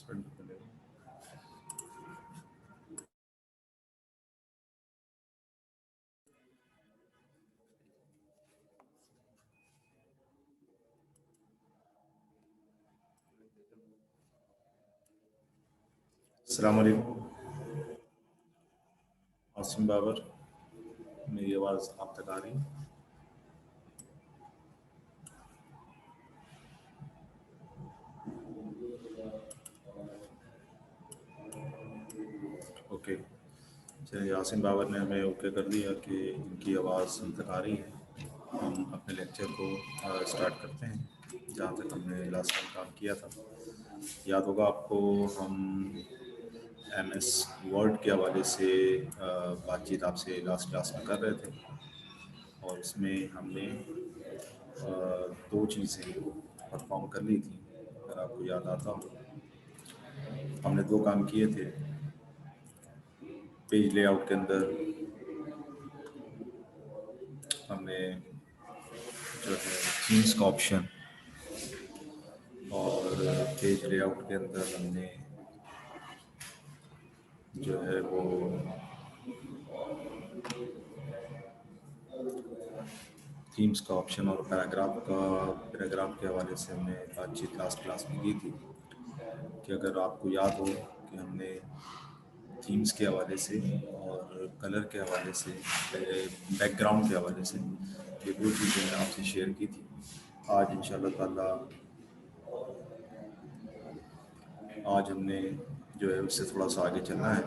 अस्सलाम वालेकुम। आसिम बाबर, मेरी आवाज़ आप तक आ रही है? ओके, चलिए आसिम बाबर ने हमें ओके कर दिया कि इनकी आवाज़ हम तक आ रही है। हम अपने लेक्चर को स्टार्ट करते हैं जहाँ तक हमने लास्ट टाइम काम किया था। याद होगा आपको, हम MS वर्ड के हवाले से बातचीत आपसे लास्ट क्लास में कर रहे थे और इसमें हमने दो चीज़ें परफॉर्म कर ली थी। अगर आपको याद आता हो, हमने दो काम किए थे। पेज लेआउट के अंदर हमने जो है थीम्स का ऑप्शन और पेज लेआउट के अंदर हमने जो है वो थीम्स का ऑप्शन और पैराग्राफ के हवाले से हमने बातचीत लास्ट क्लास में की थी कि अगर आपको याद हो कि हमने थीम्स के हवाले से और कलर के हवाले से, बैकग्राउंड के हवाले से ये दो चीज़ें आपसे शेयर की थी। आज इंशाल्लाह ताला आज हमने जो है उससे थोड़ा सा आगे चलना है।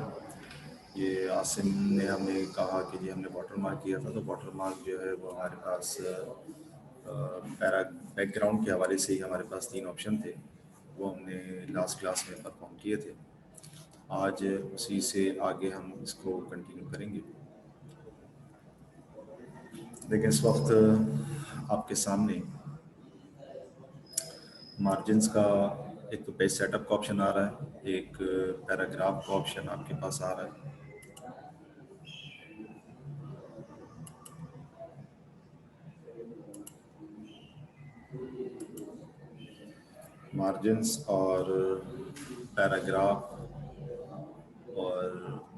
ये आसिम ने हमें कहा कि जी हमने वाटर मार्क किया था, तो वाटर मार्क जो है वो हमारे पास पैरा बैकग्राउंड के हवाले से ही हमारे पास तीन ऑप्शन थे, वो हमने लास्ट क्लास में परफॉर्म किए थे। आज उसी से आगे हम इसको कंटिन्यू करेंगे। देखिए, इस वक्त आपके सामने मार्जिन्स का एक तो पेज सेटअप का ऑप्शन आ रहा है, एक पैराग्राफ का ऑप्शन आपके पास आ रहा है। मार्जिन्स और पैराग्राफ, और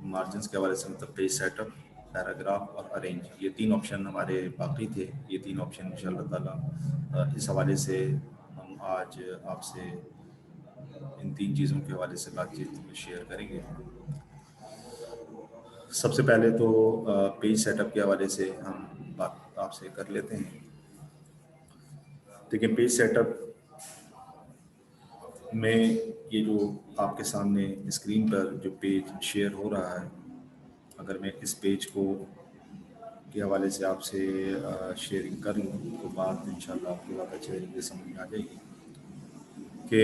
मार्जिन्स के हवाले से मतलब पेज सेटअप, पैराग्राफ और अरेंज, ये तीन ऑप्शन हमारे बाकी थे। ये तीन ऑप्शन इंशाल्लाह ताला इस हवाले से हम आज आपसे इन तीन चीज़ों के हवाले से बातचीत शेयर करेंगे। सबसे पहले तो पेज सेटअप के हवाले से हम बात आपसे कर लेते हैं। देखिए, पेज सेटअप में ये जो आपके सामने स्क्रीन पर जो पेज शेयर हो रहा है, अगर मैं इस पेज को के हवाले से आपसे शेयरिंग कर लूँ तो बात इंशाल्लाह आपको बहुत अच्छे तरीके से समझ में आ जाएगी कि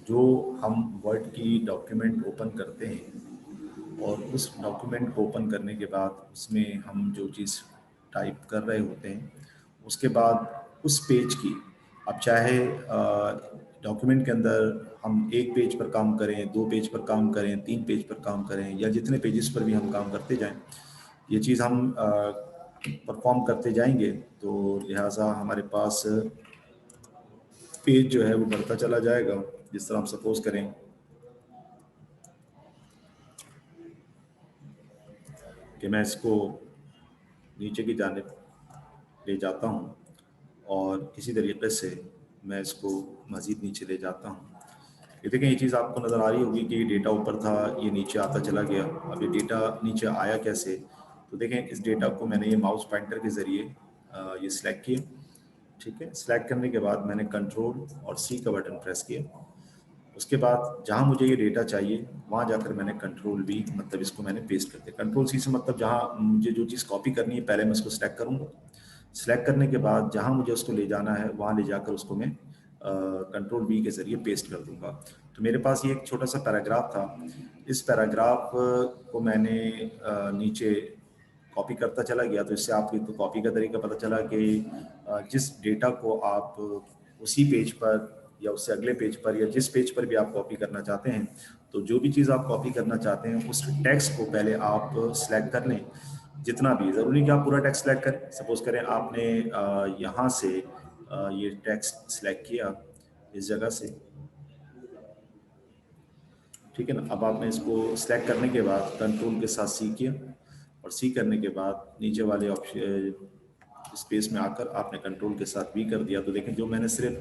जो हम वर्ड की डॉक्यूमेंट ओपन करते हैं और उस डॉक्यूमेंट को ओपन करने के बाद उसमें हम जो चीज़ टाइप कर रहे होते हैं, उसके बाद उस पेज की, अब चाहे डॉक्यूमेंट के अंदर हम एक पेज पर काम करें, दो पेज पर काम करें, तीन पेज पर काम करें, या जितने पेजेस पर भी हम काम करते जाएं, ये चीज़ हम परफॉर्म करते जाएंगे तो लिहाजा हमारे पास पेज जो है वो बढ़ता चला जाएगा। जिस तरह हम सपोज करें कि मैं इसको नीचे की जानिब ले जाता हूँ और इसी तरीके से मैं इसको मज़ीद नीचे ले जाता हूँ। ये देखें, ये चीज़ आपको नज़र आ रही होगी कि डेटा ऊपर था, ये नीचे आता चला गया। अब ये डेटा नीचे आया कैसे? तो देखें, इस डेटा को मैंने ये माउस पॉइंटर के ज़रिए ये सिलेक्ट किया। ठीक है, सिलेक्ट करने के बाद मैंने कंट्रोल और C का बटन प्रेस किया। उसके बाद जहाँ मुझे ये डेटा चाहिए वहाँ जाकर मैंने कंट्रोल V, मतलब इसको मैंने पेस्ट कर दिया। कंट्रोल C से मतलब जहाँ मुझे जो चीज़ कॉपी करनी है पहले मैं उसको सिलेक्ट करूँगा। सिलेक्ट करने के बाद जहाँ मुझे उसको ले जाना है वहाँ ले जाकर उसको मैं कंट्रोल V के ज़रिए पेस्ट कर दूंगा। तो मेरे पास ये एक छोटा सा पैराग्राफ था। इस पैराग्राफ को मैंने नीचे कॉपी करता चला गया। तो इससे आपको तो कॉपी का तरीका पता चला कि जिस डेटा को आप उसी पेज पर या उससे अगले पेज पर या जिस पेज पर भी आप कॉपी करना चाहते हैं, तो जो भी चीज़ आप कॉपी करना चाहते हैं उस टेक्स्ट को पहले आप सिलेक्ट कर लें। जितना भी, ज़रूरी नहीं कि आप पूरा टेक्स्ट सिलेक्ट करें। सपोज करें आपने यहाँ से ये टेक्स्ट सिलेक्ट किया इस जगह से, ठीक है ना। अब आपने इसको सिलेक्ट करने के बाद कंट्रोल के साथ सी किया, और सी करने के बाद नीचे वाले ऑप्शन स्पेस में आकर आपने कंट्रोल के साथ भी कर दिया। तो देखें जो मैंने सिर्फ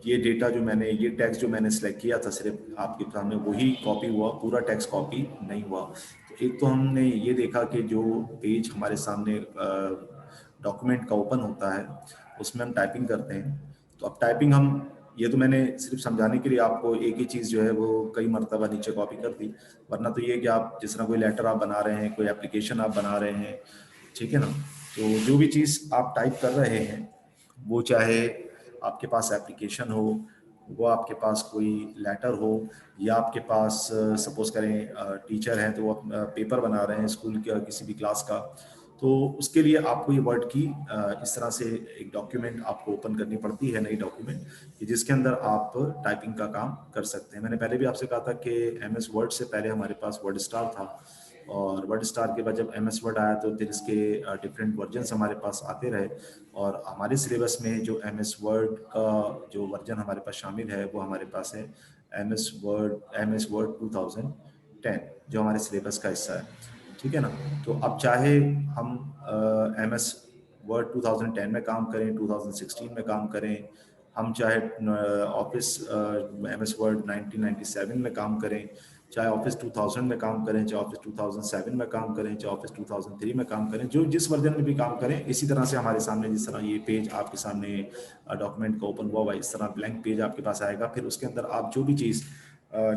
ये डेटा जो मैंने, ये टेक्स्ट जो मैंने सिलेक्ट किया था सिर्फ आपके सामने वही कॉपी हुआ, पूरा टेक्स्ट कॉपी नहीं हुआ। तो एक तो हमने ये देखा कि जो पेज हमारे सामने डॉक्यूमेंट का ओपन होता है उसमें हम टाइपिंग करते हैं। तो अब टाइपिंग हम, ये तो मैंने सिर्फ समझाने के लिए आपको एक ही चीज़ जो है वो कई मरतबा नीचे कॉपी कर दी, वरना तो ये कि आप जिस तरह कोई लेटर आप बना रहे हैं, कोई एप्लीकेशन आप बना रहे हैं, ठीक है ना, तो जो भी चीज़ आप टाइप कर रहे हैं वो चाहे आपके पास एप्लीकेशन हो, वो आपके पास कोई लेटर हो, या आपके पास सपोज करें टीचर हैं तो वो पेपर बना रहे हैं स्कूल के किसी भी क्लास का, तो उसके लिए आपको ये वर्ड की इस तरह से एक डॉक्यूमेंट आपको ओपन करनी पड़ती है, नई डॉक्यूमेंट, कि जिसके अंदर आप टाइपिंग का काम कर सकते हैं। मैंने पहले भी आपसे कहा था कि MS वर्ड से पहले हमारे पास वर्ड स्टार था, और वर्ड स्टार के बाद जब MS वर्ड आया तो फिर इसके डिफरेंट वर्जन्स हमारे पास आते रहे, और हमारे सिलेबस में जो MS वर्ड का जो वर्जन हमारे पास शामिल है वो हमारे पास है MS वर्ड 2010, जो हमारे सिलेबस का हिस्सा है, ठीक है ना। तो अब चाहे हम MS वर्ड 2010 में काम करें, 2016 में काम करें, हम चाहे ऑफिस MS वर्ड 1997 में काम करें, चाहे ऑफिस 2000 में काम करें, चाहे ऑफिस 2007 में काम करें, चाहे ऑफिस 2003 में काम करें, जो जिस वर्जन में भी काम करें, इसी तरह से हमारे सामने जिस तरह ये पेज आपके सामने डॉक्यूमेंट का ओपन हुआ इस तरह ब्लैंक पेज आपके पास आएगा। फिर उसके अंदर आप जो भी चीज़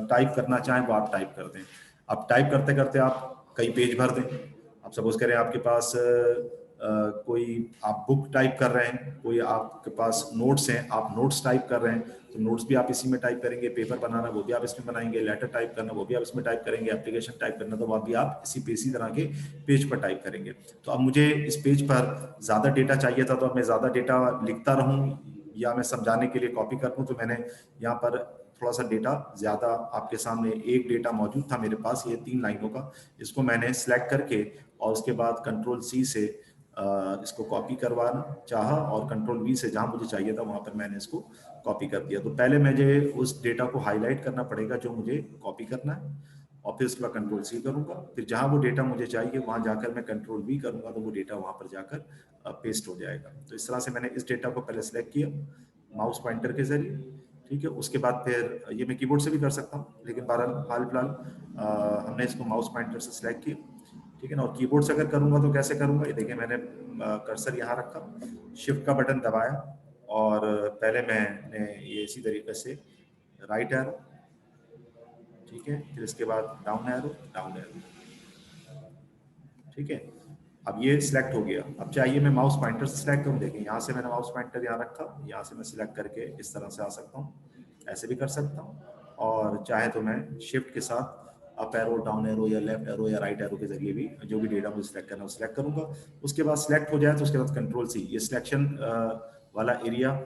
टाइप करना चाहें वो आप टाइप कर दें। अब टाइप करते करते आप कई पेज भर दें। आप सपोज करें आपके पास कोई आप बुक टाइप कर रहे हैं, कोई आपके पास नोट्स हैं, आप नोट्स टाइप कर रहे हैं, तो नोट्स भी आप इसी में टाइप करेंगे, पेपर बनाना वो भी आप इसमें बनाएंगे, लेटर टाइप करना वो भी आप इसमें टाइप करेंगे, एप्लीकेशन टाइप करना तो वो भी आप इसी तरह के पेज पर टाइप करेंगे। तो अब मुझे इस पेज पर ज़्यादा डेटा चाहिए था, तो अब मैं ज़्यादा डेटा लिखता रहूँ या मैं समझाने के लिए कॉपी कर दूँ, तो मैंने यहाँ पर थोड़ा सा डेटा ज़्यादा आपके सामने, एक डेटा मौजूद था मेरे पास, ये 3 लाइनों का, इसको मैंने सेलेक्ट करके और उसके बाद कंट्रोल C से इसको कॉपी करवाना चाहा, और कंट्रोल V से जहां मुझे चाहिए था वहां पर मैंने इसको कॉपी कर दिया। तो पहले मुझे उस डेटा को हाईलाइट करना पड़ेगा जो मुझे कॉपी करना है, और फिर उसके बाद कंट्रोल C करूंगा, फिर जहां वो डेटा मुझे चाहिए वहां जाकर मैं कंट्रोल V करूंगा, तो वो डेटा वहां पर जाकर पेस्ट हो जाएगा। तो इस तरह से मैंने इस डेटा को पहले सेलेक्ट किया माउस पॉइंटर के जरिए, ठीक है। उसके बाद फिर ये मैं कीबोर्ड से भी कर सकता हूँ, लेकिन बहरहाल हाल फिलहाल हमने इसको माउस पॉइंटर से सिलेक्ट किया, ठीक है ना। और कीबोर्ड से अगर करूंगा तो कैसे करूंगा, ये देखिए मैंने कर्सर यहाँ रखा, शिफ्ट का बटन दबाया, और पहले मैंने ये इसी तरीके से राइट एरो, ठीक है, फिर इसके बाद डाउन एरो, ठीक है। अब ये सिलेक्ट हो गया। अब चाहिए मैं माउस पॉइंटर से सिलेक्ट करूँ, देखिए यहाँ से मैंने माउस पॉइंटर यहाँ रखा, यहाँ से मैं सिलेक्ट करके इस तरह से आ सकता हूँ, ऐसे भी कर सकता हूँ, और चाहे तो मैं शिफ्ट के साथ अप एरो, डाउन एरो, या लेफ्ट एरो या राइट एरो के जरिए भी जो भी डेटा मुझे सिलेक्ट करना है वो सिलेक्ट करूंगा। उसके बाद सिलेक्ट हो जाए तो उसके बाद कंट्रोल C, ये सिलेक्शन वाला एरिया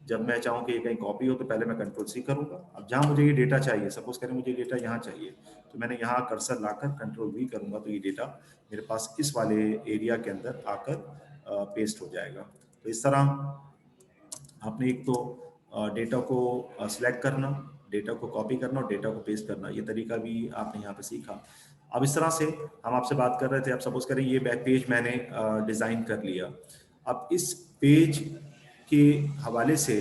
जब मैं चाहूँ कि ये कहीं कॉपी हो तो पहले मैं कंट्रोल C करूंगा। अब जहाँ मुझे ये डेटा चाहिए, सपोज करें मुझे डेटा यहाँ चाहिए, तो मैंने यहाँ कर्सर लाकर कंट्रोल V करूंगा, तो ये डेटा मेरे पास इस वाले एरिया के अंदर आकर पेस्ट हो जाएगा। तो इस तरह आपने एक तो डेटा को सिलेक्ट करना, डेटा को कॉपी करना और डेटा को पेस्ट करना, ये तरीका भी आपने यहाँ पे सीखा। अब इस तरह से हम आपसे बात कर रहे थे, अब सपोज करें ये बैक पेज मैंने डिज़ाइन कर लिया। अब इस पेज के हवाले से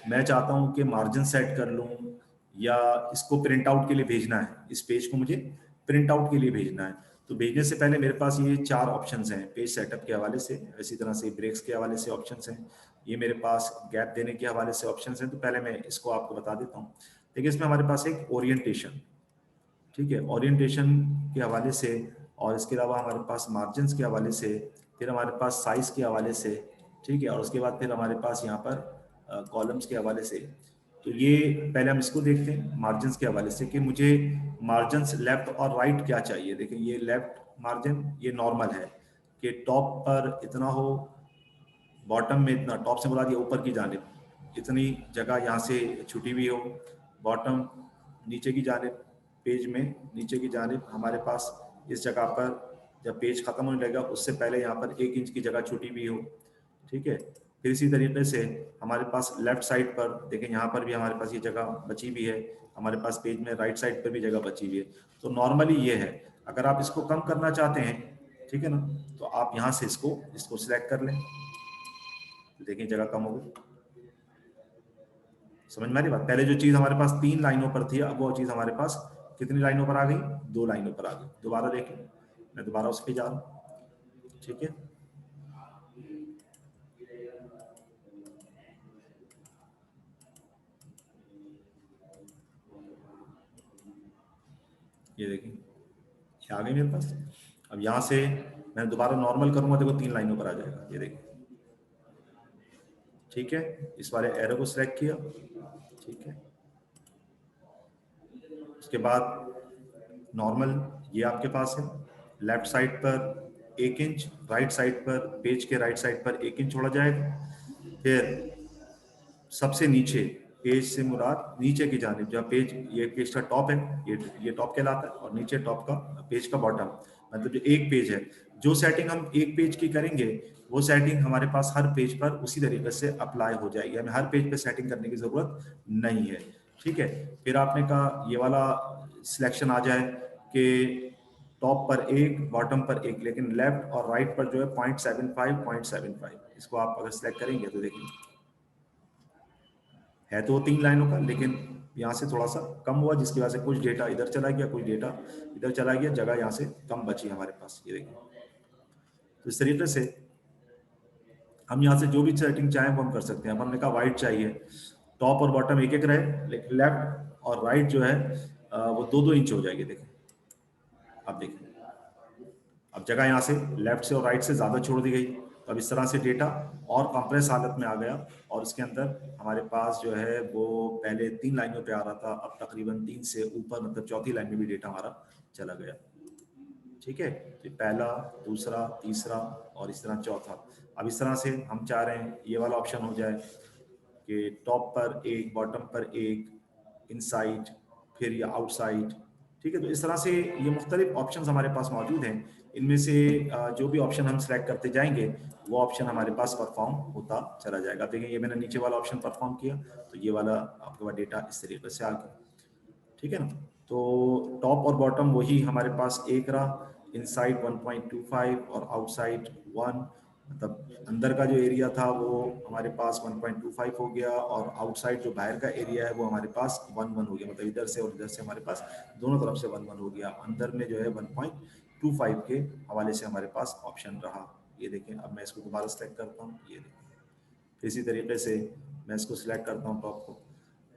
मैं चाहता हूँ कि मार्जिन सेट कर लूँ, या इसको प्रिंट आउट के लिए भेजना है, इस पेज को मुझे प्रिंट आउट के लिए भेजना है। तो भेजने से पहले मेरे पास ये 4 ऑप्शंस हैं पेज सेटअप के हवाले से, इसी तरह से ब्रेक्स के हवाले से ऑप्शंस हैं, ये मेरे पास गैप देने के हवाले से ऑप्शंस हैं। तो पहले मैं इसको आपको बता देता हूँ। देखिए इसमें हमारे पास एक ओरिएंटेशन, ठीक है, ओरिएंटेशन के हवाले से, और इसके अलावा हमारे पास मार्जिन्स के हवाले से, फिर हमारे पास साइज के हवाले से, ठीक है, और उसके बाद फिर हमारे पास यहाँ पर कॉलम्स के हवाले से। तो ये पहले हम इसको देखते हैं मार्जिन्स के हवाले से कि मुझे मार्जिन्स लेफ्ट और राइट क्या चाहिए। देखिए ये लेफ्ट मार्जिन ये नॉर्मल है कि टॉप पर इतना हो, बॉटम में इतना, टॉप से बुला दिया ऊपर की जानिब इतनी जगह यहाँ से छुटी हुई हो, बॉटम नीचे की जानिब, पेज में नीचे की जानिब हमारे पास इस जगह पर जब पेज खत्म होने लगेगा उससे पहले यहाँ पर 1 इंच की जगह छुटी हुई हो, ठीक है। फिर इसी तरीके से हमारे पास लेफ्ट साइड पर देखें, यहाँ पर भी हमारे पास ये जगह बची हुई है, हमारे पास पेज में राइट साइड पर भी जगह बची हुई है। तो नॉर्मली ये है, अगर आप इसको कम करना चाहते हैं, ठीक है ना, तो आप यहाँ से इसको सिलेक्ट कर लें। देखिए जगह कम हो गई। समझ में आ रही बात? पहले जो चीज हमारे पास 3 लाइनों पर थी, अब वो चीज हमारे पास कितनी लाइनों पर आ गई? 2 लाइनों पर आ गई। दोबारा देखें, मैं दोबारा उस पर जा रहा हूँ, ठीक है। ये देखिए, ये आ गई मेरे पास। अब यहाँ से मैं दोबारा नॉर्मल करूंगा, देखो 3 लाइनों पर आ जाएगा, ये देखिए, ठीक है। इस वाले एरो को सिलेक्ट किया, ठीक है। उसके बाद नॉर्मल ये आपके पास है, लेफ्ट साइड पर 1 इंच, राइट साइड पर, पेज के राइट साइड पर 1 इंच छोड़ा जाएगा। फिर सबसे नीचे, पेज से मुराद नीचे की जानिब, जहाँ पेज, ये पेज का टॉप है, ये टॉप कहलाता है, और नीचे टॉप का, पेज का बॉटम, मतलब जो एक पेज है, जो सेटिंग हम एक पेज की करेंगे वो सेटिंग हमारे पास हर पेज पर उसी तरीके से अप्लाई हो जाएगी, हमें हर पेज पे सेटिंग करने की जरूरत नहीं है, ठीक है। फिर आपने कहा ये वाला सिलेक्शन आ जाए कि टॉप पर एक, बॉटम पर एक, लेकिन लेफ्ट और राइट पर जो है 0.75, इसको आप अगर सिलेक्ट करेंगे तो देखिए है तो 3 लाइनों का, लेकिन यहाँ से थोड़ा सा कम हुआ, जिसकी वजह से कुछ डेटा इधर चला गया, कुछ डेटा इधर चला गया, जगह यहाँ से कम बची हमारे पास, ये देखिए। तो इस तरीके से हम यहाँ से जो भी सेटिंग चाहें वो हम कर सकते हैं। अब हमने कहा वाइट चाहिए, टॉप और बॉटम एक एक रहे, लेकिन लेफ्ट और राइट जो है वो 2-2 इंच हो जाएगी। देखिए, अब देखिए, अब जगह यहाँ से लेफ्ट से और राइट से ज़्यादा छोड़ दी गई, तो अब इस तरह से डेटा और कंप्रेस हालत में आ गया, और उसके अंदर हमारे पास जो है वो पहले 3 लाइनों पे आ रहा था, अब तकरीबन 3 से ऊपर, मतलब चौथी लाइन में भी डेटा हमारा चला गया, ठीक है। तो पहला, दूसरा, तीसरा और इस तरह चौथा। अब इस तरह से हम चाह रहे हैं ये वाला ऑप्शन हो जाए कि टॉप पर एक, बॉटम पर एक, इनसाइड, फिर ये आउटसाइड, ठीक है। तो इस तरह से ये मुख्तलिफ ऑप्शंस हमारे पास मौजूद हैं। इनमें से जो भी ऑप्शन हम सेलेक्ट करते जाएंगे वो ऑप्शन हमारे पास परफॉर्म होता चला जाएगा। आप देखें, ये मैंने नीचे वाला ऑप्शन परफॉर्म किया, तो ये वाला आपके पास डेटा इस तरीके से आ गया, ठीक है ना। तो टॉप और बॉटम वही हमारे पास एक रहा, इनसाइड 1.25 और आउटसाइड 1, मतलब अंदर का जो एरिया था वो हमारे पास 1.25 हो गया, और आउटसाइड जो बाहर का एरिया है वो हमारे पास 1 हो गया, मतलब इधर से और इधर से हमारे पास दोनों तरफ से 1 हो गया। अंदर में जो है 1.25 के हवाले से हमारे पास ऑप्शन रहा। ये देखें, अब मैं इसको दोबारा सेलेक्ट करता हूँ, ये देखें, इसी तरीके से मैं इसको सिलेक्ट करता हूँ टॉप को।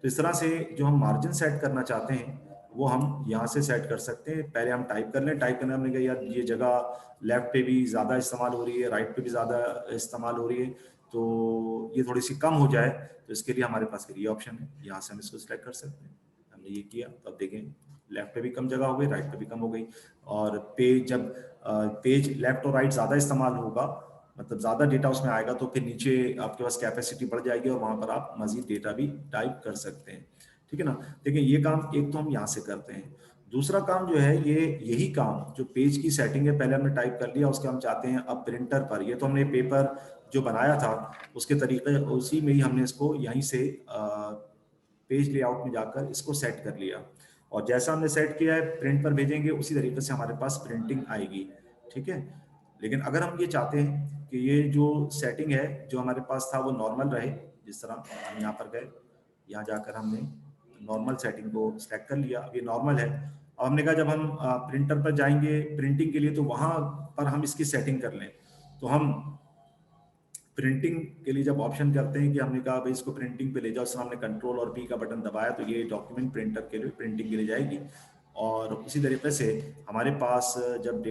तो इस तरह से जो हम मार्जिन सेट करना चाहते हैं वो हम यहाँ से सेट कर सकते हैं। पहले हम टाइप कर लें, टाइप करने हमने कहा यार ये जगह लेफ्ट पे भी ज़्यादा इस्तेमाल हो रही है, राइट पे भी ज़्यादा इस्तेमाल हो रही है, तो ये थोड़ी सी कम हो जाए, तो इसके लिए हमारे पास फिर ये ऑप्शन है, यहाँ से हम इसको सिलेक्ट कर सकते हैं। हमने ये किया, तो अब देखें लेफ्ट पे भी कम जगह हो गई, राइट पे भी कम हो गई। और पेज जब पेज लेफ्ट और राइट ज़्यादा इस्तेमाल होगा, मतलब ज़्यादा डेटा उसमें आएगा, तो फिर नीचे आपके पास कैपेसिटी बढ़ जाएगी और वहाँ पर आप मजीद डेटा भी टाइप कर सकते हैं, ठीक है ना। देखिए ये काम एक तो हम यहाँ से करते हैं। दूसरा काम जो है, ये यही काम जो पेज की सेटिंग है, पहले हमने टाइप कर लिया, उसके हम चाहते हैं अब प्रिंटर पर, ये तो हमने पेपर जो बनाया था उसके तरीके, उसी में ही हमने इसको यहीं से पेज लेआउट में जाकर इसको सेट कर लिया, और जैसा हमने सेट किया है प्रिंट पर भेजेंगे उसी तरीके से हमारे पास प्रिंटिंग आएगी, ठीक है। लेकिन अगर हम ये चाहते हैं कि ये जो सेटिंग है जो हमारे पास था वो नॉर्मल रहे, जिस तरह हम यहाँ पर गए, यहाँ जाकर हमने नॉर्मल सेटिंग को सिलेक्ट कर लिया, अब ये नॉर्मल है। अब हमने कहा जब हम प्रिंटर पर जाएंगे प्रिंटिंग के लिए, तो वहाँ पर हम इसकी सेटिंग कर लें, तो हम प्रिंटिंग के लिए जब ऑप्शन करते हैं कि हमने कहा भाई इसको प्रिंटिंग पे ले जाओ, हमने कंट्रोल और पी का बटन दबाया, तो ये डॉक्यूमेंट प्रिंटर के लिए प्रिंटिंग के लिए जाएगी। और उसी तरीके से हमारे पास जब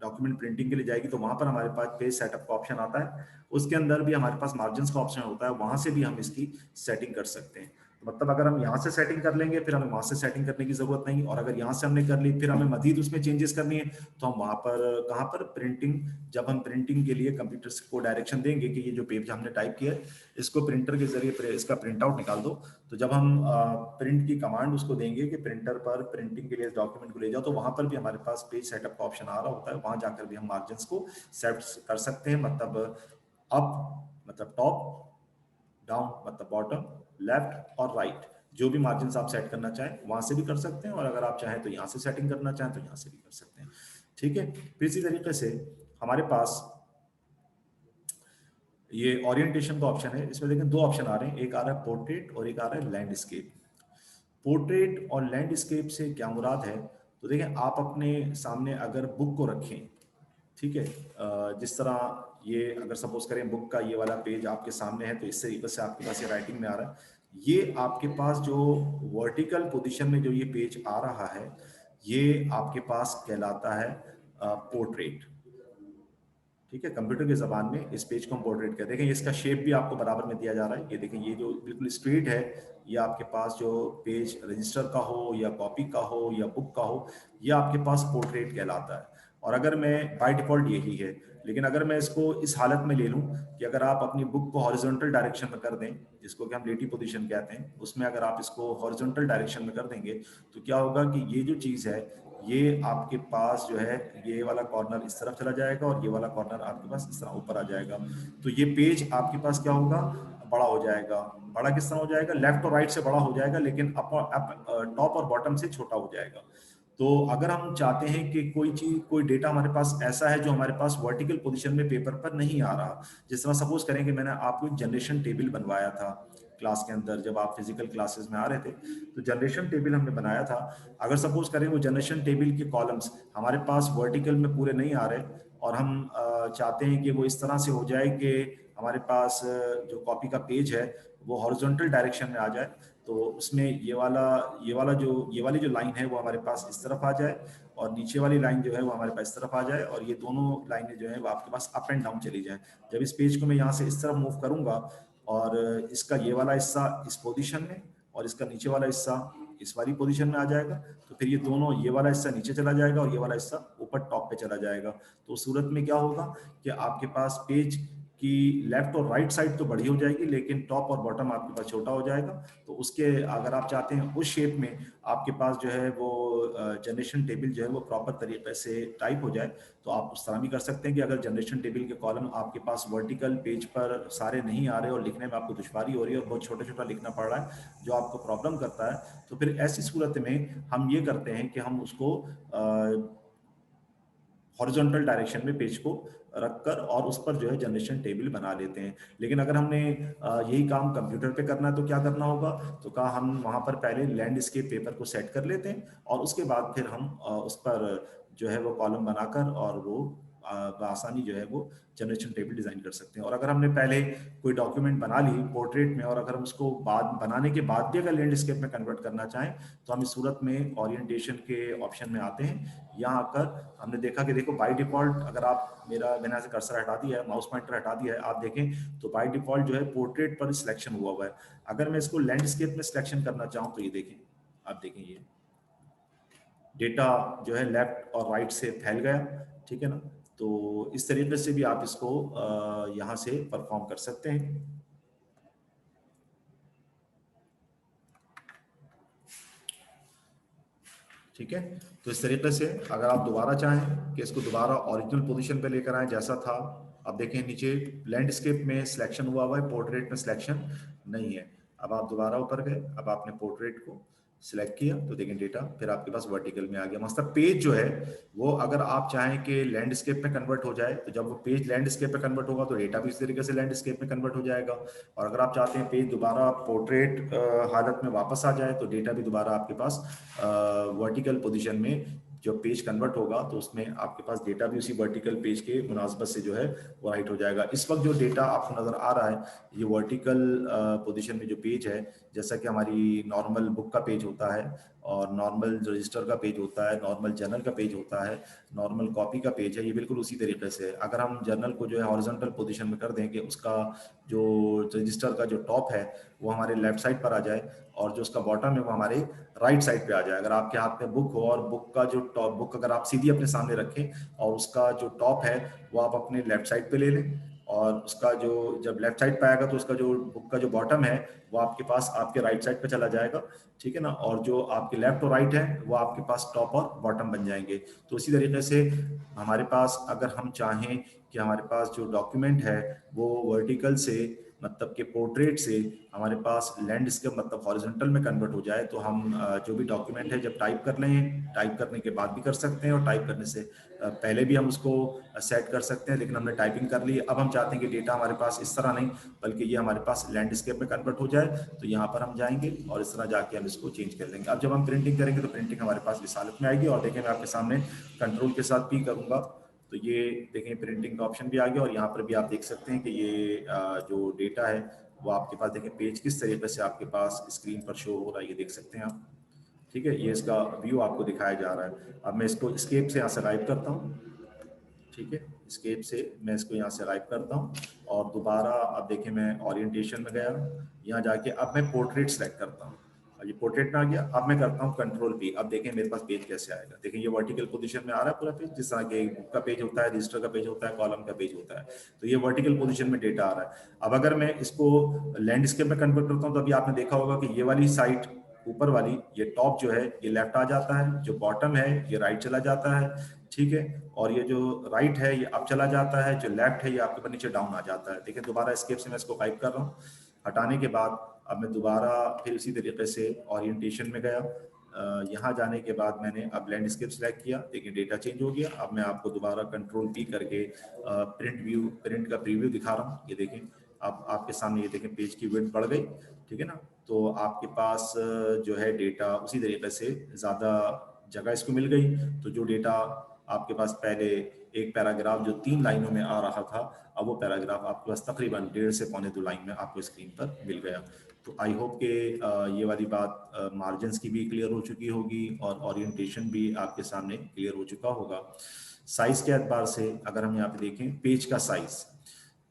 डॉक्यूमेंट प्रिंटिंग के लिए जाएगी तो वहाँ पर हमारे पास पेज सेटअप का ऑप्शन आता है, उसके अंदर भी हमारे पास मार्जिन का ऑप्शन होता है, वहाँ से भी हम इसकी सेटिंग कर सकते हैं। तो मतलब अगर हम यहाँ से सेटिंग कर लेंगे फिर हमें वहाँ से सेटिंग करने की जरूरत नहीं, और अगर यहाँ से हमने कर ली फिर हमें मजीद उसमें चेंजेस करनी है, तो हम वहाँ पर कहाँ पर प्रिंटिंग, जब हम प्रिंटिंग के लिए कंप्यूटर को डायरेक्शन देंगे कि ये जो पेज हमने टाइप किया है इसको प्रिंटर के जरिए इसका प्रिंट आउट निकाल दो, तो जब हम प्रिंट की कमांड उसको देंगे कि प्रिंटर पर प्रिंटिंग के लिए डॉक्यूमेंट को ले जाओ, तो वहाँ पर भी हमारे पास पेज सेटअप का ऑप्शन आ रहा होता है, वहाँ जाकर भी हम मार्जिन को सेट कर सकते हैं। मतलब अब मतलब टॉप, डाउन मतलब बॉटम, लेफ्ट और राइट, जो भी मार्जिन आप सेट करना चाहें वहां से भी कर सकते हैं, और अगर आप चाहें तो यहाँ से सेटिंग करना चाहें तो यहाँ से भी कर सकते हैं। ठीक है, फिर इसी तरीके से हमारे पास ये ओरिएंटेशन का ऑप्शन है। इसमें देखें दो ऑप्शन आ रहे हैं, एक आ रहा है पोर्ट्रेट और एक आ रहा है लैंडस्केप। पोर्ट्रेट और लैंडस्केप से क्या मुराद है, तो देखें आप अपने सामने अगर बुक को रखें, ठीक है, जिस तरह ये अगर सपोज करें बुक का ये वाला पेज आपके सामने है, तो इस तरीके से आपके पास ये राइटिंग में आ रहा है। ये आपके पास जो वर्टिकल पोजीशन में जो ये पेज आ रहा है, ये आपके पास कहलाता है पोर्ट्रेट। ठीक है, कंप्यूटर की जबान में इस पेज को हम पोर्ट्रेट कहते हैं। देखें इसका शेप भी आपको बराबर में दिया जा रहा है, ये देखें ये जो बिल्कुल स्ट्रेट है, ये आपके पास जो पेज रजिस्टर का हो या कॉपी का हो या बुक का हो, ये आपके पास पोर्ट्रेट कहलाता है। और अगर मैं बाय डिफॉल्ट यही है, लेकिन अगर मैं इसको इस हालत में ले लूं कि अगर आप अपनी बुक को हॉरिजॉन्टल डायरेक्शन में कर दें, जिसको कि हम लेटी पोजीशन कहते हैं, उसमें अगर आप इसको हॉरिजॉन्टल डायरेक्शन में कर देंगे तो क्या होगा कि ये जो चीज़ है ये आपके पास जो है ये वाला कॉर्नर इस तरफ चला जाएगा और ये वाला कॉर्नर आपके पास इस तरह ऊपर आ जाएगा। तो ये पेज आपके पास क्या होगा, बड़ा हो जाएगा। बड़ा किस तरह हो जाएगा, लेफ्ट और राइट से बड़ा हो जाएगा, लेकिन टॉप और बॉटम से छोटा हो जाएगा। तो अगर हम चाहते हैं कि कोई चीज, कोई डेटा हमारे पास ऐसा है जो हमारे पास वर्टिकल पोजीशन में पेपर पर नहीं आ रहा, जिस तरह सपोज करें कि मैंने आपको एक जनरेशन टेबल बनवाया था क्लास के अंदर, जब आप फिजिकल क्लासेस में आ रहे थे तो जनरेशन टेबल हमने बनाया था। अगर सपोज करें वो जनरेशन टेबल के कॉलम्स हमारे पास वर्टिकल में पूरे नहीं आ रहे, और हम चाहते हैं कि वो इस तरह से हो जाए कि हमारे पास जो कॉपी का पेज है वो हॉरिजॉन्टल डायरेक्शन में आ जाए, तो उसमें ये वाली जो लाइन है वो हमारे पास इस तरफ आ जाए, और नीचे वाली लाइन जो है वो हमारे पास इस तरफ आ जाए, और ये दोनों लाइनें जो है वो आपके पास अप एंड डाउन चली जाए। जब इस पेज को मैं यहाँ से इस तरफ मूव करूंगा और इसका ये वाला हिस्सा इस पोजीशन में और इसका नीचे वाला हिस्सा इस वाली पोजीशन में आ जाएगा, तो फिर ये दोनों, ये वाला हिस्सा नीचे चला जाएगा और ये वाला हिस्सा ऊपर टॉप पे चला जाएगा। तो उस सूरत में क्या होगा कि आपके पास पेज की लेफ्ट और राइट साइड तो बड़ी हो जाएगी, लेकिन टॉप और बॉटम आपके पास छोटा हो जाएगा। तो उसके अगर आप चाहते हैं उस शेप में आपके पास जो है वो जनरेशन टेबल जो है वो प्रॉपर तरीके से टाइप हो जाए, तो आप उस तरह भी कर सकते हैं कि अगर जनरेशन टेबल के कॉलम आपके पास वर्टिकल पेज पर सारे नहीं आ रहे और लिखने में आपको दुश्वारी हो रही है और बहुत छोटा छोटा लिखना पड़ रहा है जो आपको प्रॉब्लम करता है, तो फिर ऐसी सूरत में हम ये करते हैं कि हम उसको हॉरिजॉन्टल डायरेक्शन में पेज को रखकर और उस पर जो है जनरेशन टेबल बना लेते हैं। लेकिन अगर हमने यही काम कंप्यूटर पे करना है तो क्या करना होगा, तो कहा हम वहां पर पहले लैंडस्केप पेपर को सेट कर लेते हैं और उसके बाद फिर हम उस पर जो है वो कॉलम बनाकर और वो आसानी जो है वो जनरेशन टेबल डिजाइन कर सकते हैं। और अगर हमने पहले कोई डॉक्यूमेंट बना ली पोर्ट्रेट में और अगर हम उसको बाद बनाने के बाद भी अगर लैंडस्केप में कन्वर्ट करना चाहें, तो हम इस सूरत में ओरिएंटेशन के ऑप्शन में आते हैं। यहाँ आकर हमने देखा कि देखो बाय डिफॉल्ट अगर आप मैंने ऐसे कर्सर हटा दिया है, माउस पॉइंटर हटा दिया है, आप देखें तो बाय डिफॉल्ट जो है पोर्ट्रेट पर सिलेक्शन हुआ है। अगर मैं इसको लैंडस्केप में सिलेक्शन करना चाहूँ तो ये देखें, आप देखें ये डेटा जो है लेफ्ट और राइट से फैल गया, ठीक है ना। तो इस तरीके से भी आप इसको यहाँ से परफॉर्म कर सकते हैं। ठीक है, तो इस तरीके से अगर आप दोबारा चाहें कि इसको दोबारा ओरिजिनल पोजीशन पे लेकर आए जैसा था, अब देखें नीचे लैंडस्केप में सिलेक्शन हुआ है, पोर्ट्रेट में सिलेक्शन नहीं है। अब आप दोबारा ऊपर गए, अब आपने पोर्ट्रेट को सिलेक्ट किया तो देखें डेटा फिर आपके पास वर्टिकल में आ गया। मतलब पेज जो है वो अगर आप चाहें कि लैंडस्केप में कन्वर्ट हो जाए, तो जब वो पेज लैंडस्केप में कन्वर्ट होगा तो डेटा भी इस तरीके से लैंडस्केप में कन्वर्ट हो जाएगा। और अगर आप चाहते हैं पेज दोबारा पोर्ट्रेट हालत में वापस आ जाए, तो डेटा भी दोबारा आपके पास वर्टिकल पोजीशन में जब पेज कन्वर्ट होगा तो उसमें आपके पास डेटा भी उसी वर्टिकल पेज के मुनासबत से जो है वो राइट हो जाएगा। इस वक्त जो डेटा आपको नजर आ रहा है ये वर्टिकल पोजीशन में जो पेज है, जैसा कि हमारी नॉर्मल बुक का पेज होता है और नॉर्मल रजिस्टर का पेज होता है, नॉर्मल जर्नल का पेज होता है, नॉर्मल कॉपी का पेज है, ये बिल्कुल उसी तरीके से है। अगर हम जर्नल को जो है हॉरिजॉन्टल पोजीशन में कर दें कि उसका जो रजिस्टर का जो टॉप है वो हमारे लेफ्ट साइड पर आ जाए और जो उसका बॉटम है वो हमारे राइट साइड पे आ जाए। अगर आपके हाथ में बुक हो और बुक का जो टॉप, बुक अगर आप सीधी अपने सामने रखें और उसका जो टॉप है वो आप अपने लेफ्ट साइड पे ले लें, और उसका जो जब लेफ्ट साइड पे आएगा तो उसका जो बुक का जो बॉटम है वो आपके पास आपके राइट साइड पे चला जाएगा, ठीक है ना, और जो आपके लेफ्ट और राइट है वो आपके पास टॉप और बॉटम बन जाएंगे। तो उसी तरीके से हमारे पास अगर हम चाहें कि हमारे पास जो डॉक्यूमेंट है वो वर्टिकल से मतलब कि पोर्ट्रेट से हमारे पास लैंडस्केप मतलब हॉरिजॉन्टल में कन्वर्ट हो जाए, तो हम जो भी डॉक्यूमेंट है जब टाइप कर लें, टाइप करने के बाद भी कर सकते हैं और टाइप करने से पहले भी हम उसको सेट कर सकते हैं। लेकिन हमने टाइपिंग कर ली, अब हम चाहते हैं कि डेटा हमारे पास इस तरह नहीं बल्कि ये हमारे पास लैंडस्केप में कन्वर्ट हो जाए, तो यहाँ पर हम जाएंगे और इस तरह जाके हम इसको चेंज कर लेंगे। अब जब हम प्रिंटिंग करेंगे तो प्रिंटिंग हमारे पास इस हालत में आएगी। और देखें मैं आपके सामने कंट्रोल के साथ पी करूंगा तो ये देखें प्रिंटिंग का ऑप्शन भी आ गया और यहाँ पर भी आप देख सकते हैं कि ये जो डेटा है वो आपके पास देखें पेज किस तरीके से आपके पास स्क्रीन पर शो हो रहा है, ये देख सकते हैं आप, ठीक है। ये इसका व्यू आपको दिखाया जा रहा है। अब मैं इसको स्केप से यहाँ से राइट करता हूँ, ठीक है, स्केप से मैं इसको यहाँ से राइट करता हूँ और दोबारा अब देखिए मैं ओरिएंटेशन में गया, यहाँ जाके अब मैं पोर्ट्रेट सेलेक्ट करता हूँ और ये पोर्ट्रेट में आ गया। अब मैं करता हूँ कंट्रोल पी, अब देखें मेरे पास पेज कैसे आएगा। देखिए ये वर्टिकल पोजीशन में आ रहा है पूरा पेज, जिस तरह के बुक का पेज होता है, रजिस्टर का पेज होता है, कॉलम का पेज होता है, तो ये वर्टिकल पोजीशन में डेटा आ रहा है। अब अगर मैं इसको लैंडस्केप में कन्वर्ट करता हूँ तो अभी आपने देखा होगा कि ये वाली साइड ऊपर वाली ये टॉप जो है ये लेफ्ट आ जाता है, जो बॉटम है ये राइट चला जाता है, ठीक है, और ये जो राइट है ये अप चला जाता है, जो लेफ्ट है ये आपके ऊपर नीचे डाउन आ जाता है। देखिए दोबारा एस्केप से मैं इसको टाइप कर रहा हूँ, हटाने के बाद अब मैं दोबारा फिर इसी तरीके से ओरिएंटेशन में गया, यहाँ जाने के बाद मैंने अब लैंडस्केप सेलेक्ट किया, देखिए डेटा चेंज हो गया। अब मैं आपको दोबारा कंट्रोल पी करके प्रिंट का प्रीव्यू दिखा रहा हूँ, ये देखें अब आपके सामने, ये देखें पेज की विड्थ बढ़ गई, ठीक है ना। तो आपके पास जो है डेटा उसी तरीके से ज़्यादा जगह इसको मिल गई। तो जो डेटा आपके पास पहले एक पैराग्राफ जो 3 लाइनों में आ रहा था, अब वो पैराग्राफ आपके पास तकरीबन 1.5 से पौने 2 लाइन में आपको स्क्रीन पर मिल गया। तो आई होप कि ये वाली बात मार्जिन्स की भी क्लियर हो चुकी होगी और ओरिएंटेशन भी आपके सामने क्लियर हो चुका होगा। साइज के एतबार से अगर हम यहाँ पे देखें पेज का साइज,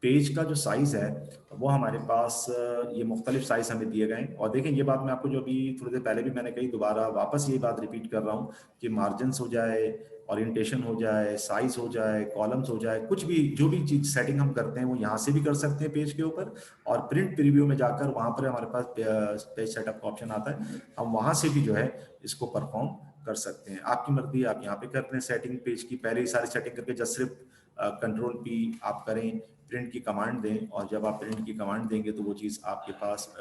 पेज का जो साइज है वो हमारे पास ये मुख्तलिफ साइज हमें दिए गए। और देखें ये बात मैं आपको जो अभी थोड़ी देर पहले भी मैंने कही, दोबारा वापस ये बात रिपीट कर रहा हूँ कि मार्जिन्स हो जाए, ओरिएंटेशन हो जाए, साइज हो जाए, कॉलम्स हो जाए, कुछ भी जो भी चीज सेटिंग हम करते हैं वो यहाँ से भी कर सकते हैं पेज के ऊपर। और प्रिंट प्रीव्यू में जाकर वहाँ पर हमारे पास पेज सेटअप का ऑप्शन आता है, हम वहाँ से भी जो है इसको परफॉर्म कर सकते हैं। आपकी मर्जी, आप यहाँ पे करते हैं सेटिंग पेज की, पहले ही सारी सेटिंग करके जस्ट सिर्फ कंट्रोल पी आप करें, प्रिंट की कमांड दें, और जब आप प्रिंट की कमांड देंगे तो वो चीज़ आपके पास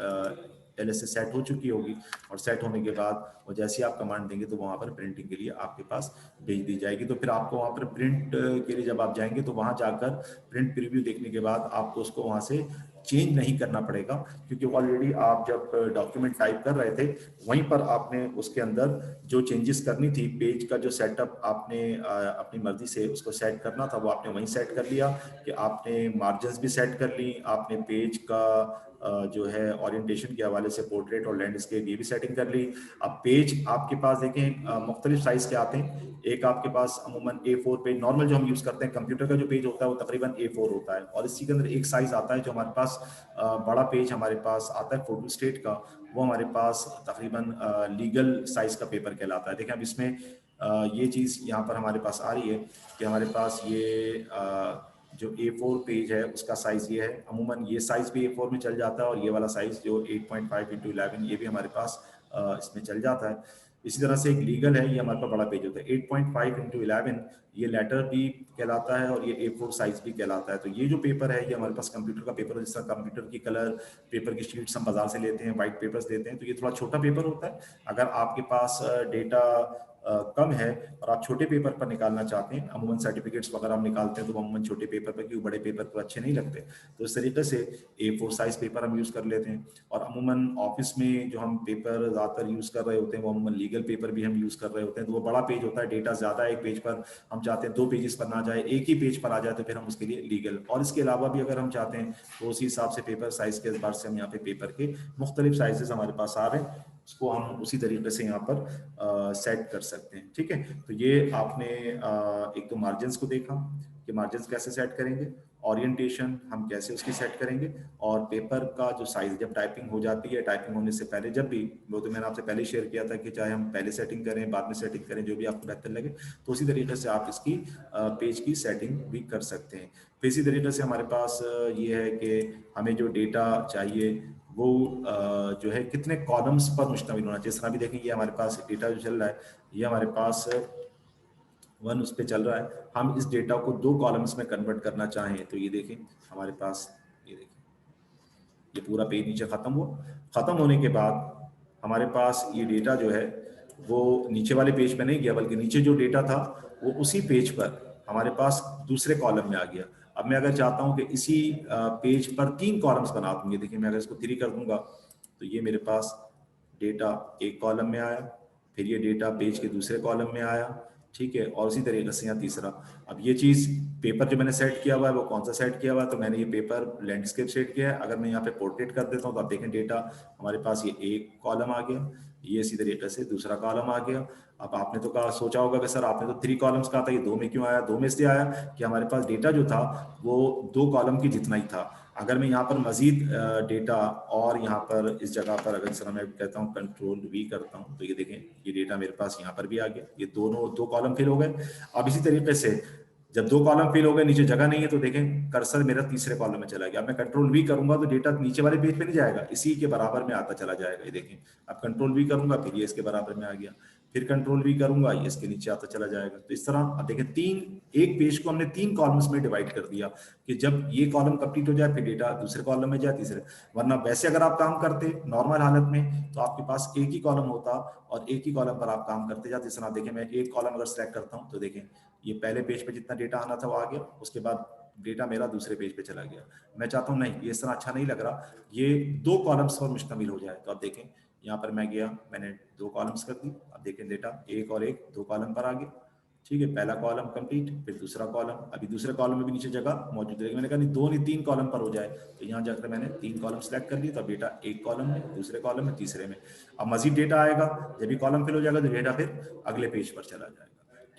पहले से सेट हो चुकी होगी। और सेट होने के बाद वो जैसे ही आप कमांड देंगे तो वहाँ पर प्रिंटिंग के लिए आपके पास भेज दी जाएगी। तो फिर आपको वहाँ पर प्रिंट के लिए जब आप जाएंगे तो वहाँ जाकर प्रिंट प्रीव्यू देखने के बाद आपको उसको वहाँ से चेंज नहीं करना पड़ेगा, क्योंकि ऑलरेडी आप जब डॉक्यूमेंट टाइप कर रहे थे वहीं पर आपने उसके अंदर जो चेंजेस करनी थी, पेज का जो सेटअप आपने अपनी मर्जी से उसको सेट करना था वो आपने वहीं सेट कर लिया, कि आपने मार्जिन्स भी सेट कर ली, आपने पेज का जो है ओरिएंटेशन के हवाले से पोर्ट्रेट और लैंडस्केप ये भी सेटिंग कर ली। अब पेज आपके पास देखें मुख्तलिफ साइज के आते हैं, एक आपके पास अमूमन A4 पेज नॉर्मल जो हम यूज़ करते हैं, कंप्यूटर का जो पेज होता है वो तकरीबन A4 होता है, और इसी के अंदर एक साइज आता है जो हमारे पास बड़ा पेज हमारे पास आता है फोटो स्टेट का, वो हमारे पास तकरीबन लीगल साइज का पेपर कहलाता है। देखें अब इसमें ये चीज़ यहाँ पर हमारे पास आ रही है कि हमारे पास ये जो A4 पेज है उसका साइज ये है, अमूमन ये साइज भी A4 में चल जाता है, और ये वाला साइज जो 8.5x11 ये भी हमारे पास इसमें चल जाता है। इसी तरह से एक लीगल है, ये हमारे पास बड़ा पेज होता है, 8.5x11 ये लेटर भी कहलाता है और ये A4 साइज भी कहलाता है। तो ये जो पेपर है ये हमारे पास कंप्यूटर का पेपर है, जिस तरह कंप्यूटर की कलर पेपर की शीट्स हम बाजार से लेते हैं, वाइट पेपर्स लेते हैं, तो ये थोड़ा छोटा पेपर होता है। अगर आपके पास डेटा कम है और आप छोटे पेपर पर निकालना चाहते हैं, अमूमन सर्टिफिकेट्स वगैरह हम निकालते हैं तो अमूमन छोटे पेपर पर, क्योंकि बड़े पेपर पर अच्छे नहीं लगते, तो इस तरीके से A4 साइज पेपर हम यूज़ कर लेते हैं। और अमूमन ऑफिस में जो हम पेपर ज़्यादातर यूज़ कर रहे होते हैं वो अमूमन लीगल पेपर भी हम यूज़ कर रहे होते हैं, तो वो बड़ा पेज होता है, डेटा ज़्यादा है एक पेज पर, हम चाहते हैं 2 पेजेस पर ना जाए, एक ही पेज पर आ जाए, तो फिर हम उसके लिए लीगल। और इसके अलावा भी अगर हम चाहते हैं तो उसी हिसाब से पेपर साइज के एतबार से हम यहाँ पे पेपर के मुख्तलिफ साइजेस हमारे पास आ रहे हैं, उसको हम उसी तरीके से यहाँ पर सेट कर सकते हैं, ठीक है। तो ये आपने एक तो मार्जिन्स को देखा, कि मार्जिन कैसे सेट करेंगे, ओरिएंटेशन हम कैसे उसकी सेट करेंगे, और पेपर का जो साइज जब टाइपिंग हो जाती है, टाइपिंग होने से पहले जब भी, वो तो मैंने आपसे पहले ही शेयर किया था कि चाहे हम पहले सेटिंग करें बाद में सेटिंग करें, जो भी आपको बेहतर लगे, तो उसी तरीके से आप इसकी पेज की सेटिंग भी कर सकते हैं। फिर इसी तरीके से हमारे पास ये है कि हमें जो डेटा चाहिए वो जो है कितने कॉलम्स पर मुश्तमिल होना चाहिए। जिस तरह भी देखें ये हमारे पास डेटा जो चल रहा है, ये हमारे पास वन उस पर चल रहा है। हम इस डेटा को 2 कॉलम्स में कन्वर्ट करना चाहें तो ये देखें हमारे पास, ये देखें ये पूरा पेज नीचे खत्म हुआ। खत्म होने के बाद हमारे पास ये डेटा जो है वो नीचे वाले पेज पे नहीं गया, बल्कि नीचे जो डेटा था वो उसी पेज पर हमारे पास दूसरे कॉलम में आ गया। अब मैं अगर चाहता हूं कि इसी पेज पर 3 कॉलम्स बना दूंगी, देखिए मैं अगर इसको 3 कर दूंगा तो ये मेरे पास डेटा एक कॉलम में आया, फिर ये डेटा पेज के दूसरे कॉलम में आया, ठीक है, और उसी तरीके से यहाँ तीसरा। अब ये चीज़ पेपर जो मैंने सेट किया हुआ है वो कौन सा सेट किया हुआ है, तो मैंने ये पेपर लैंडस्केप सेट किया है। अगर मैं यहाँ पे पोर्ट्रेट कर देता हूँ तो आप देखें डेटा हमारे पास ये एक कॉलम आ गया, ये इसी तरीके से दूसरा कॉलम आ गया। अब आपने तो कहा, सोचा होगा कि सर आपने तो 3 कॉलम्स कहा था, ये 2 में क्यों आया? 2 में इसलिए आया कि हमारे पास डेटा जो था वो 2 कॉलम की जितना ही था। अगर मैं यहाँ पर मजीद डेटा और यहाँ पर इस जगह पर अगर सर मैं कहता हूँ कंट्रोल वी करता हूँ तो ये देखें ये डेटा मेरे पास यहाँ पर भी आ गया, ये दोनों 2 कॉलम फिल हो गए। अब इसी तरीके से जब 2 कॉलम फिल हो गए, नीचे जगह नहीं है, तो देखें कर्सर मेरा तीसरे कॉलम में चला गया। अब मैं कंट्रोल वी करूंगा तो डेटा नीचे वाले पेज पे नहीं जाएगा, इसी के बराबर में आता चला जाएगा। ये देखें अब कंट्रोल वी करूंगा फिर ये इसके बराबर में आ गया, फिर कंट्रोल वी करूंगा ये इसके नीचे आता चला जाएगा। तो इस तरह अब देखें एक पेज को हमने 3 कॉलम्स में डिवाइड कर दिया कि जब ये कॉलम कंप्लीट हो जाए फिर डेटा दूसरे कॉलम में जाए, तीसरे। वरना वैसे अगर आप काम करते नॉर्मल हालत में तो आपके पास एक ही कॉलम होता और एक ही कॉलम पर आप काम करते जाते। इस तरह देखें मैं एक कॉलम अगर सेलेक्ट करता हूं तो देखें ये पहले पेज पे जितना डेटा आना था वो आ गया, उसके बाद डेटा मेरा दूसरे पेज पे चला गया। मैं चाहता हूं नहीं, ये इस तरह अच्छा नहीं लग रहा, ये 2 कॉलम्स पर मुश्तमिल हो जाए। तो अब देखें यहाँ पर मैं गया, मैंने 2 कॉलम्स कर दी। अब देखें डेटा एक और एक 2 कॉलम पर आ गया, ठीक है, पहला कॉलम कंप्लीट, फिर दूसरा कॉलम। अभी दूसरे कॉलम में भी नीचे जगह मौजूद है, मैंने कहा नहीं 2 नहीं 3 कॉलम पर हो जाए, तो यहाँ जाकर मैंने 3 कॉलम सेलेक्ट कर लिए। तो डेटा एक कॉलम में, दूसरे कॉलम में, तीसरे में। अब मजीद डेटा आएगा, जब भी कॉलम फिल हो जाएगा तो डेटा फिर अगले पेज पर चला जाएगा।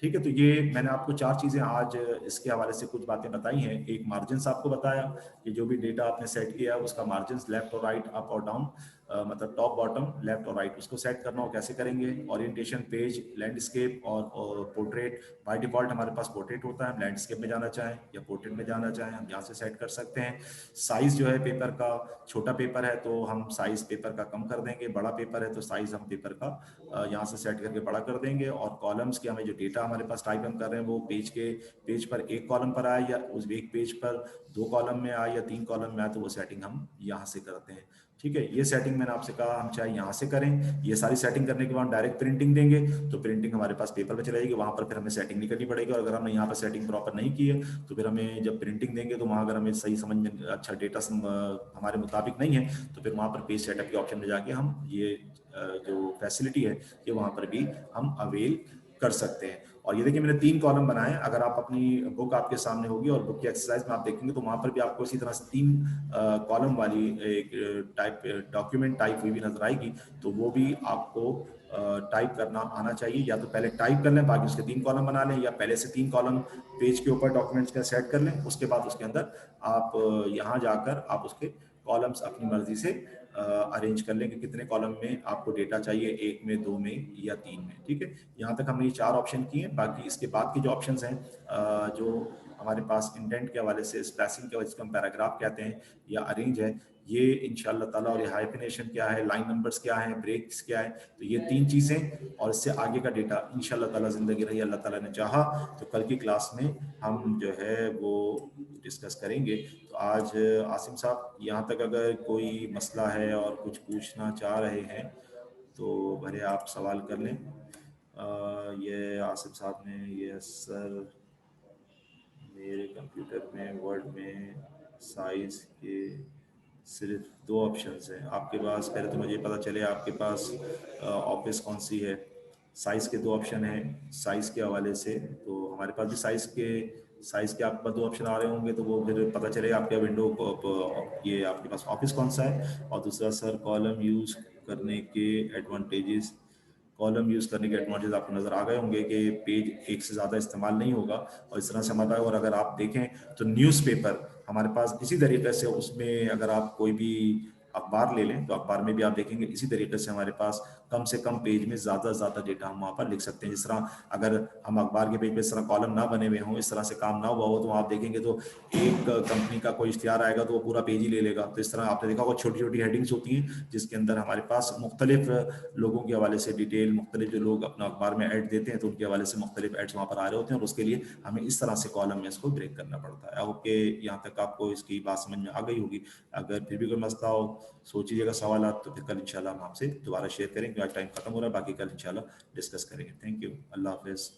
ठीक है, तो ये मैंने आपको 4 चीज़ें आज इसके हवाले से कुछ बातें बताई हैं। एक मार्जिन आपको बताया कि जो भी डेटा आपने सेट किया है उसका मार्जिन लेफ्ट और राइट, अप और डाउन, मतलब टॉप बॉटम लेफ्ट और राइट, उसको सेट करना हो कैसे करेंगे। ओरिएंटेशन, पेज, लैंडस्केप और पोर्ट्रेट। बाय डिफॉल्ट हमारे पास पोर्ट्रेट होता है, हम लैंडस्केप में जाना चाहें या पोर्ट्रेट में जाना चाहें हम यहाँ से सेट कर सकते हैं। साइज़ जो है पेपर का, छोटा पेपर है तो हम साइज़ पेपर का कम कर देंगे, बड़ा पेपर है तो साइज़ हम पेपर का यहाँ से सेट करके बड़ा कर देंगे। और कॉलम्स के हमें जो डेटा हमारे पास टाइप हम कर रहे हैं वो पेज पर एक कॉलम पर आए या उस एक पेज पर 2 कॉलम में आए या 3 कॉलम में आए, तो वो सेटिंग हम यहाँ से करते हैं। ठीक है, ये सेटिंग मैंने आपसे कहा हम चाहे यहाँ से करें, ये सारी सेटिंग करने के बाद डायरेक्ट प्रिंटिंग देंगे तो प्रिंटिंग हमारे पास पेपर पे चलेगी, वहाँ पर फिर हमें सेटिंग नहीं करनी पड़ेगी। और अगर हमने यहाँ पर सेटिंग प्रॉपर नहीं की है तो फिर हमें जब प्रिंटिंग देंगे तो वहाँ अगर हमें सही समझ में अच्छा डेटा हमारे मुताबिक नहीं है तो फिर वहाँ पर पेज सेटअप के ऑप्शन में जाके हम ये जो फैसिलिटी है ये वहाँ पर भी हम अवेल कर सकते हैं। और ये देखिए मैंने 3 कॉलम बनाए। अगर आप अपनी बुक आपके सामने होगी और बुक की एक्सरसाइज में आप देखेंगे तो वहाँ पर भी आपको इसी तरह से 3 कॉलम वाली एक टाइप डॉक्यूमेंट टाइप हुई भी नजर आएगी। तो वो भी आपको टाइप करना आना चाहिए, या तो पहले टाइप कर लें बाकी उसके 3 कॉलम बना लें, या पहले से 3 कॉलम पेज के ऊपर डॉक्यूमेंट्स का सेट कर लें, उसके बाद उसके अंदर आप यहाँ जाकर आप उसके कॉलम्स अपनी मर्जी से अरेंज कर लें कि कितने कॉलम में आपको डेटा चाहिए, 1 में, 2 में या 3 में। ठीक है, यहाँ तक हमने ये 4 ऑप्शन किए हैं। बाकी इसके बाद के जो ऑप्शंस हैं जो हमारे पास इंडेंट के हवाले से, स्पेसिंग के, जिसको हम पैराग्राफ कहते हैं, या अरेंज है, ये इंशाल्लाह ताला, और ये हाइफिनेशन क्या है, लाइन नंबर्स क्या है, ब्रेक्स क्या है, तो ये 3 चीज़ें और इससे आगे का डेटा इंशाल्लाह ताला ज़िंदगी रही अल्लाह ताला ने चाहा तो कल की क्लास में हम जो है वो डिस्कस करेंगे। तो आज आसिम साहब यहाँ तक अगर कोई मसला है और कुछ पूछना चाह रहे हैं तो भले आप सवाल कर लें। ये आसिम साहब ने, ये सर मेरे कंप्यूटर में वर्ड में साइज़ के सिर्फ 2 ऑप्शंस हैं आपके पास। पहले तो मुझे पता चले आपके पास ऑफिस कौन सी है। साइज़ के 2 ऑप्शन हैं साइज़ के हवाले से, तो हमारे पास भी साइज़ के आपके पास 2 ऑप्शन आ रहे होंगे, तो वो फिर पता चलेगा आपके विंडो ये आपके पास ऑफिस कौन सा है। और दूसरा सर कॉलम यूज़ करने के एडवांटेजेस कॉलम यूज़ करने के एडवांटेज आपको नज़र आ गए होंगे कि पेज एक से ज़्यादा इस्तेमाल नहीं होगा और इस तरह से हमारे पास। और अगर आप देखें तो न्यूज़पेपर हमारे पास इसी तरीके से, उसमें अगर आप कोई भी अखबार ले लें तो अखबार में भी आप देखेंगे इसी तरीके से हमारे पास कम से कम पेज में ज़्यादा से ज़्यादा डेटा हम वहाँ पर लिख सकते हैं। जिस तरह अगर हम अखबार के पेज पे इस तरह कॉलम ना बने हुए हों, इस तरह से काम ना हुआ हो, तो आप देखेंगे तो एक कंपनी का कोई इश्तिहार आएगा तो वो पूरा पेज ही ले लेगा। तो इस तरह आपने देखा होगा छोटी छोटी हेडिंग्स होती हैं जिसके अंदर हमारे पास मुख्तलिफ लोगों के हवाले से डिटेल, मुख्तलिफ जो लोग अपना अखबार में ऐड देते हैं तो उनके हवाले से मुख्तलिफ एड्स वहाँ पर आ रहे होते हैं, और उसके लिए हमें इस तरह से कॉलम में इसको ब्रेक करना पड़ता है। आई होप कि यहाँ तक आपको इसकी बात समझ में आ गई होगी। अगर फिर भी कोई मसला हो, सोचिएगा सवाल, तो फिर कल इंशाल्लाह हम आपसे दोबारा शेयर करेंगे। आज टाइम खत्म हो रहा है, बाकी कल इंशाल्लाह डिस्कस करेंगे। थैंक यू, अल्लाह हाफिज़।